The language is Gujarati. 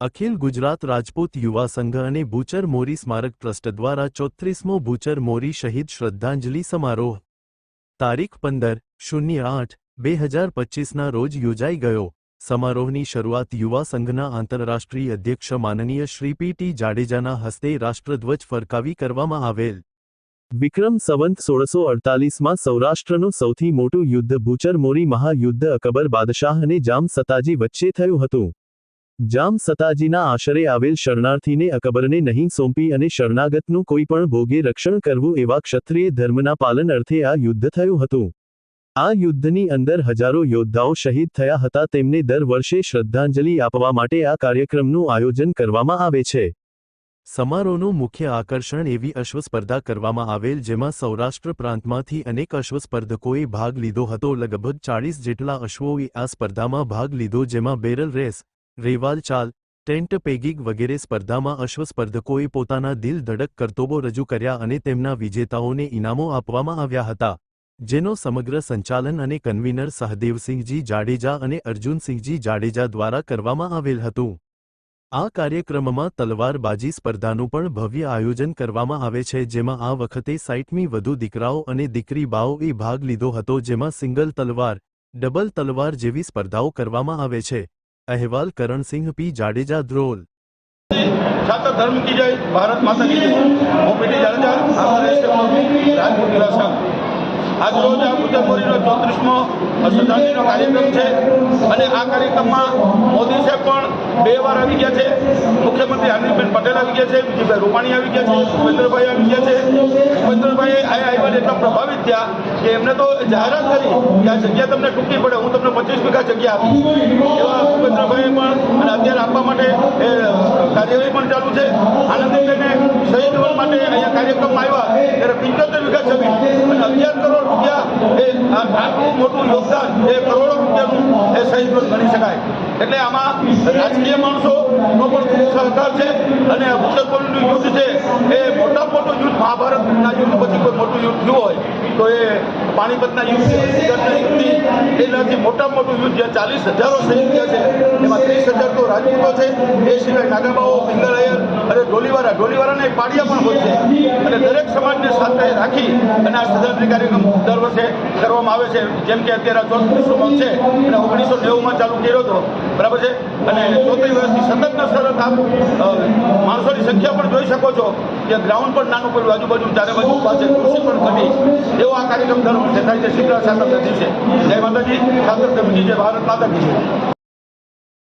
અખિલ ગુજરાત રાજપૂત યુવા સંઘ અને ભૂચર મોરી સ્મારક ટ્રસ્ટ દ્વારા 34મો ભૂચર મોરી શહીદ શ્રદ્ધાંજલિ સમારોહ તારીખ 15/08/2025ના રોજ યોજાઈ ગયો। સમારોહની શરૂઆત યુવા સંઘના આંતરરાષ્ટ્રીય અધ્યક્ષ માનનીય શ્રી પી.ટી. જાડેજાના હસ્તે રાષ્ટ્રધ્વજ ફરકાવી કરવામાં આવેલ। વિક્રમ સંવત 1648માં સૌરાષ્ટ્રનું સૌથી મોટું યુદ્ધ ભૂચર મોરી મહાયુદ્ધ અકબર બાદશાહ અને જામ સતાજી વચ્ચે થયું હતું। જામ સતાજીના આશરે આવેલ શરણાર્થીને અકબરને નહીં સોંપી અને શરણાગતનું કોઈ પણ ભોગે રક્ષણ કરવું એવા ક્ષત્રિય ધર્મના પાલન અર્થે આ યુદ્ધ થયું હતું। આ યુદ્ધની અંદર હજારો યોદ્ધાઓ શહીદ થયા હતા। તેમને દર વર્ષે શ્રદ્ધાંજલિ આપવા માટે આ કાર્યક્રમનું આયોજન કરવામાં આવે છે। સમારોહનું મુખ્ય આકર્ષણ એવી અશ્વસ્પર્ધા કરવામાં આવેલ જેમાં સૌરાષ્ટ્ર પ્રાંતમાંથી અનેક અશ્વસ્પર્ધકોએ ભાગ લીધો હતો। લગભગ 40 જેટલા અશ્વોએ આ સ્પર્ધામાં ભાગ લીધો, જેમાં બેરલ રેસ, રેવાલ ચાલ, ટેન્ટ પેગિંગ વગેરે સ્પર્ધામાં અશ્વસ્પર્ધકોએ પોતાના દિલ ધડક કરતબો રજૂ કર્યા અને તેમના વિજેતાઓને ઇનામો આપવામાં આવ્યા હતા, જેનો સમગ્ર સંચાલન અને કન્વીનર સહદેવસિંહજી જાડેજા અને અર્જુનસિંહજી જાડેજા દ્વારા કરવામાં આવેલ હતું। આ કાર્યક્રમમાં તલવારબાજી સ્પર્ધાનું પણ ભવ્ય આયોજન કરવામાં આવે છે, જેમાં આ વખતે 60મી વધુ દીકરાઓ અને દીકરી બાઓએ ભાગ લીધો હતો, જેમાં સિંગલ તલવાર, ડબલ તલવાર જેવી સ્પર્ધાઓ કરવામાં આવે છે। अहवाल करण सिंह पी जाडेजा द्रोल। छात्र धर्म की जय, भारत माता की जय। હું પીટી જાડેજા, રાજપૂત યુવા સંઘ। આજ રોજ આ ભૂચર મોરીનો 34મો શ્રદ્ધાંજલિનો કાર્યક્રમ છે અને આ કાર્યક્રમમાં મોદી સાહેબ પણ 2 વાર આવી ગયા છે। મુખ્યમંત્રી આનંદીબેન પટેલ આવી ગયા છે, વિજયભાઈ રૂપાણી આવી ગયા છે, ભૂપેન્દ્રભાઈ આવી ગયા છે। ભૂપેન્દ્રભાઈ આવ્યા એટલા પ્રભાવિત થયા કે એમને તો જાહેરાત કરી કે આ જગ્યા તમને ટૂંકી પડે, હું તમને 25 વીઘા જગ્યા આપીશ। એવા ભૂપેન્દ્રભાઈએ પણ અને અત્યારે આપવા માટે એ કાર્યવાહી પણ ચાલુ છે। આનંદીબેને શહીદ વન માટે અહીંયા કાર્યક્રમમાં આવ્યા ત્યારે 75 વીઘા જમીન અને 11 કરોડ રૂપિયા એ આટલું મોટું યોગદાન એ કરોડો રૂપિયાનું એ શહીદ વન ગણી શકાય। એટલે આમાં રાજકીય માણસોનો પણ ખૂબ સહકાર છે અને ભૂચર મોરીનું યુદ્ધ છે એ મોટા મોટું યુદ્ધ મહાભારતના યુદ્ધ પછી કોઈ મોટું યુદ્ધ થયું હોય તો એ પાણીપતના યુદ્ધની એનાથી મોટામાં મોટું યુદ્ધ જે 40,000 શહીદ થયા છે એમાં 30,000 તો રાજપૂતો છે, એ સિવાય નાગાબાઓ, પિંગલ અય્યર અને ઢોલીવારાને એક પાડિયા પણ હોય છે અને દરેક સમાજને સાથે રાખી અને આ શ્રદ્ધાંજલિ કાર્યક્રમ દર વર્ષે કરવામાં આવે છે। જેમ કે અત્યારે 34મો છે અને 1990માં ચાલુ કર્યો હતો, બરાબર છે, અને 34 વર્ષથી સતત ને સતત આપ માણસોની સંખ્યા પણ જોઈ શકો છો કે ગ્રાઉન્ડ પણ નાનું પડ્યું, આજુબાજુ ચારે બાજુ ઊભા છે, ખુરશી પણ ઘટી, એવો આ કાર્યક્રમ દર વર્ષે થાય છે શીતળા સાતમના દિવસે। જય માતાજી, સાદર જય ભારત માતા કી જય।